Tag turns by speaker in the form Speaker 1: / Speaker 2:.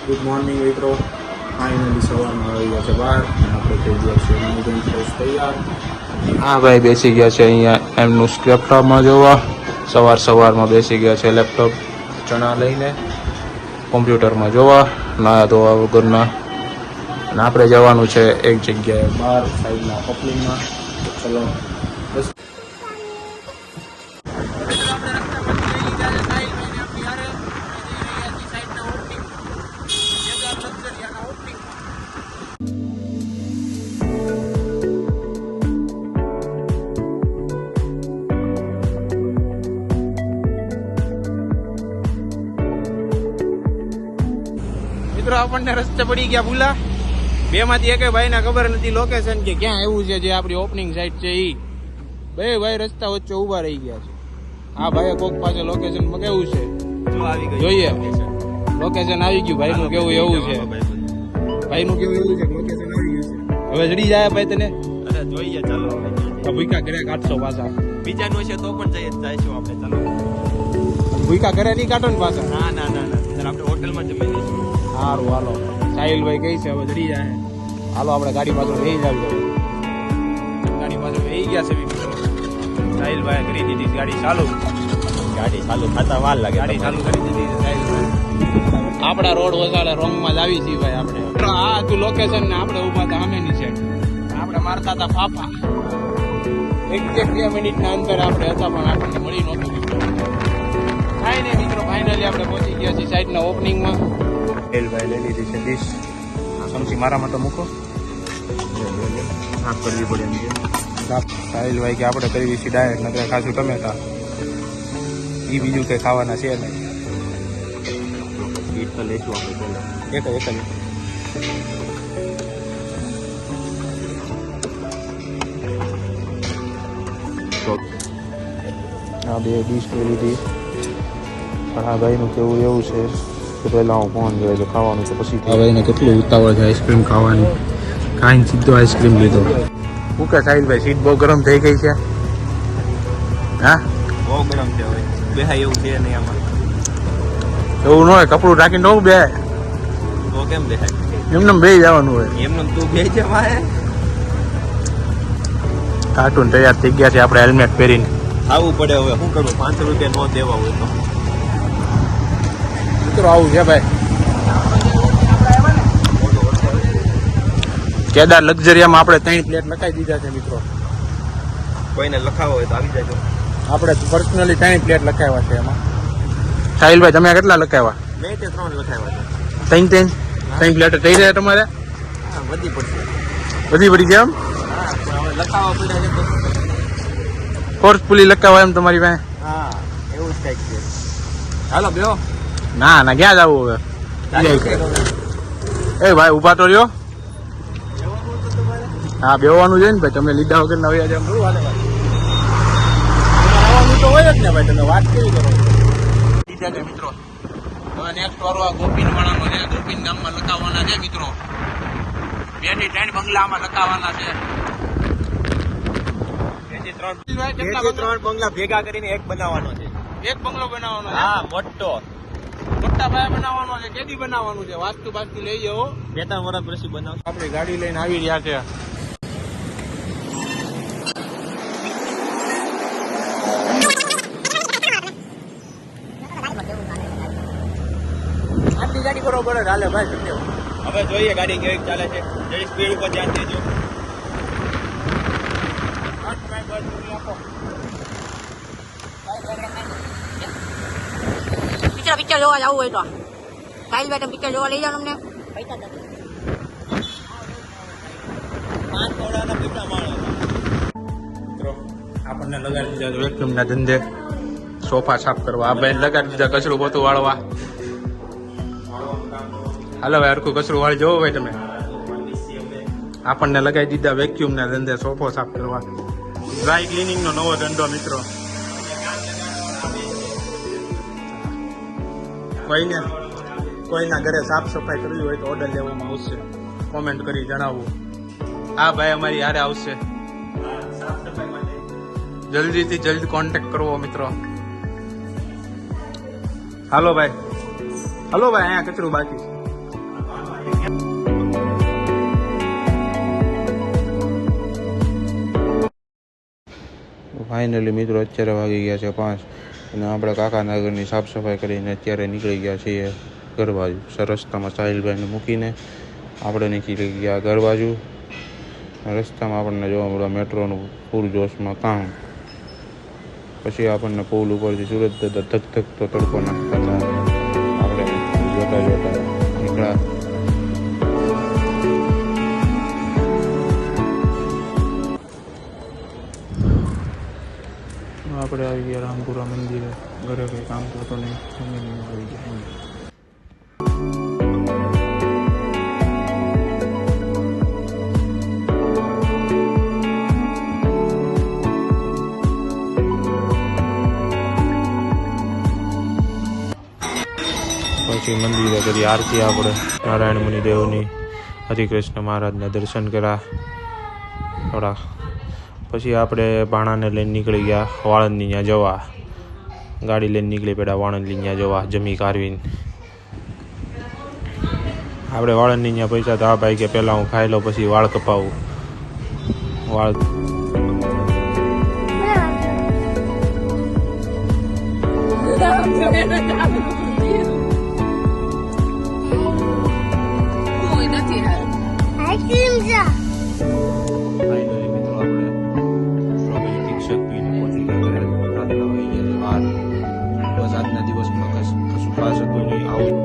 Speaker 1: Good morning મિત્રો. Finally સવારમાં આવી ગયા છે બહાર અને આપણે થઈ ગયા છે મોર્નિંગ ફ્રેશ તૈયાર. હા ભાઈ બેસી ગયા છે અહીંયા એમનું લેપટોપમાં જોવા. સવારમાં બેસી ગયા છે લેપટોપ ચણા લઈને કોમ્પ્યુટરમાં જોવા નાયા ધોવા વગરના. અને આપણે જવાનું છે એક જગ્યાએ બહાર સાઈડના ઓપનિંગમાં. ચલો બસ. મિત્રો આપણને રસ્તે પડી ગયા ભૂલા. બે માંથી એક ભાઈને ખબર નથી લોકેશન કે ક્યાં આવ્યું છે જે આપણી ઓપનિંગ સાઈટ છે ઈ. બે ભાઈ રસ્તા વચ્ચે ઉભા રહી ગયા છે. આ ભાઈ કોક પાસે લોકેશન કેવું છે જોઈએ. લોકેશન આવી ગયું. ભાઈ નું કેવું એવું છે. ભાઈ નું કેવું એવું છે લોકેશન આવી ગયું છે. હવે જડી જાય ભાઈ તને. અરે જોઈએ ચાલો. ભૂકા ઘરે કાઢશો પાછા. બીજાનું છે તો પણ જઈશું આપણે. ચાલો ભૂકા ઘરે નહીં કાઢો ને પાછા. ના ના ના ના આપણે હોટલમાં જમી લઈશું. સારું હાલો. સાહિલભાઈ કઈ છે હવે જડી જાય. હાલો આપણે ગાડી પાછળ વહી જાવી. ગાડી પાછળ વહી ગયા છે મિત્રો. સાહિલભાઈ કરી દીધી ગાડી ચાલુ. ગાડી ચાલુ થતા વાર લાગે. ગાડી ચાલુ કરી દીધી છે સાહિલભાઈ. આપણા રોડ વસાડે રોંગમાં જ આવી છીએ ભાઈ આપણે. આ તું લોકેશન ને આપણે ઉભા હતા સામેની છે. આપણે મારતા હતા ફાફા. 1-2 મિનિટના અંતર આપણે હતા પણ આપણને મળી નહોતું મિત્રો. કાંઈ નહીં મિત્રો ફાઇનલી આપણે પહોંચી ગયા છીએ સાઈડના ઓપનિંગમાં. સાહિલભાઈ લઈ લીધી છે ડીશ. સમજી મારામાં તો મૂકો. સાફ કરવી પડે એમ કે સાહિલભાઈ કે આપણે કરવી છીએ ડાયરેક્ટ નકર ખાસું ટમેટા. એ બીજું કંઈ ખાવાના છે નહીં. ઈટ તો લઈશું આપણે પહેલાં. એક જ આ બે ડીશ લઈ લીધી. પણ આ ભાઈનું કેવું એવું છે કે પહેલાં હું ફોન જોઈ તો ખાવાનું તો પછી. આ ભાઈને કેટલું ઉતાવળ છે આઈસ્ક્રીમ ખાવાની. ખાઈને સીધો આઈસ્ક્રીમ લીધો. શું કે સાહિલભાઈ સીટ બહુ ગરમ થઈ ગઈ છે. હા બહુ ગરમ છે. હવે બેહાય એવું છે નહીં આમાં. એવું ન હોય કપડું ઢાંકીને ન બે તો કેમ બેહાય. એમને બે જવાનું હોય. એમને તું બે છે મારે. કાર્ટૂન તૈયાર થઈ ગયા છે. આપણે હેલ્મેટ પહેરીને આવવું પડે. હવે શું કરવું 500 રૂપિયા ન દેવા હોય તો મિત્રો આવું છે ભાઈ. કેદાર લક્ઝરિયામાં આપણે 3 પ્લેટ લખાઈ દીધા છે મિત્રો. કોઈને લખાવો હોય તો આવી જાય. આપણે પર્સનલી 3 પ્લેટ લખાવ્યા છે એમાં. સાહિલભાઈ તમે કેટલા લખાવ્યા? મેં 3 લખાવ્યા છે. 3 પ્લેટ થઈ જાય તમારે? વધી પડી છે એમ? લખાવા પડે છે ફોર્સફુલી લખાવા એમ તમારી પાસે? હા એવું જ કંઈક છે. હાલો બેહો. ના ના ક્યાં જવું હવે? એ ભાઈ ઉભા તો રહ્યો. હા બેવાનું છે ને ભાઈ. તમે લીધા વગર નવી આજે આવવાનું તો હોય જ ને ભાઈ. તમે વાત કેવી કરો મિત્રો. હવે નેક્સ્ટ વારો આ ગોપીન વાળાનો છે. ગોપીન ગામમાં લખાવવાના છે મિત્રો. 2 થી 3 બંગલામાં લખાવવાના છે. 2 થી 3 બંગલા ભેગા કરીને એક બનાવવાનો છે. એક બંગલો બનાવવાનો છે. હા મોટા ભાઈ બનાવવાનો છે. કેદી બનાવવાનું છે? વાસ્તુ લઈ જાઓ. 2-3 વર્ષ પછી બનાવ. આપણે ગાડી લઈને આવી રહ્યા છે. આટલી ગાડી બરોબર જ હાલે ભાઈ. હવે જોઈએ ગાડી કેવી ચાલે છે. જેની સ્પીડ ઉપર ધ્યાન દેજો.
Speaker 2: પિક્ચર જોવા જવું હોય તો સાહિલભાઈ પિક્ચર જોવા લઈ જાવ અમને.
Speaker 1: આપણને લગાડી દીધા વેક્યુમના ધંધે સોફા સાફ કરવા. આ ભાઈ લગાડી દીધા કચરું પોતું વાળવા. હાલો ભાઈ હરખું કચરું વાળી જોવો ભાઈ તમે. આપણને લગાવી દીધા વેક્યુમના ધંધે સોફો સાફ કરવા. ડ્રાય ક્લિનિંગનો નવો ધંધો મિત્રો. કોઈના ઘરે સાફ સફાઈ કરવી હોય તો ઓર્ડર લેવામાં આવશે. કોમેન્ટ કરી જણાવવું. આ ભાઈ અમારી હારે આવશે. જલ્દીથી જલ્દી કોન્ટેક્ટ કરવો મિત્રો. હાલો ભાઈ અહીંયા કચરું બાકી. ફાઇનલી મિત્રો અત્યારે વાગી ગયા છે 5 અને આપણે કાકાનગરની સાફ સફાઈ કરીને અત્યારે નીકળી ગયા છીએ ઘર બાજુ. રસ્તામાં સાહિલભાઈને મૂકીને આપણે નીકળી ગયા ઘર બાજુ. રસ્તામાં આપણને જોવા મળ્યા મેટ્રોનું પૂરજોશમાં કામ. પછી આપણને પુલ ઉપરથી સુરત ધક ધકતો તડકો નાખતા હતા. આપણે જોતા નીકળ્યા. આપણે આવી ગયા રામપુરા મંદિરે. ઘરે કંઈ કામ થતો નહીં, ફેમિલીમાં આવી ગયા. પછી મંદિરે કરી આરતી આપણે નારાયણ મુનિદેવની, હરિકૃષ્ણ મહારાજના દર્શન કર્યા થોડા. પછી આપણે ભાણાને લઈને નીકળી ગયા વાળંદની ત્યાં જવા. ગાડી લઈને નીકળી પડ્યા વાળંદની ત્યાં જવા જમી કારવીને. આપણે વાળંદની ત્યાં પૈસા તો આ ભાઈ કે પહેલાં હું ખાઈ લઉં પછી વાળ કપાવું. વાળ ફાઇનલી મિત્રો આપણે સ્ટ્રોબેરી પિક્ચર પીને પહોંચી ગયા ઘરે. રાતના વાગી ગયા છે 12. બસ આજના દિવસમાં કશું ખાસ હતું નહીં. આવું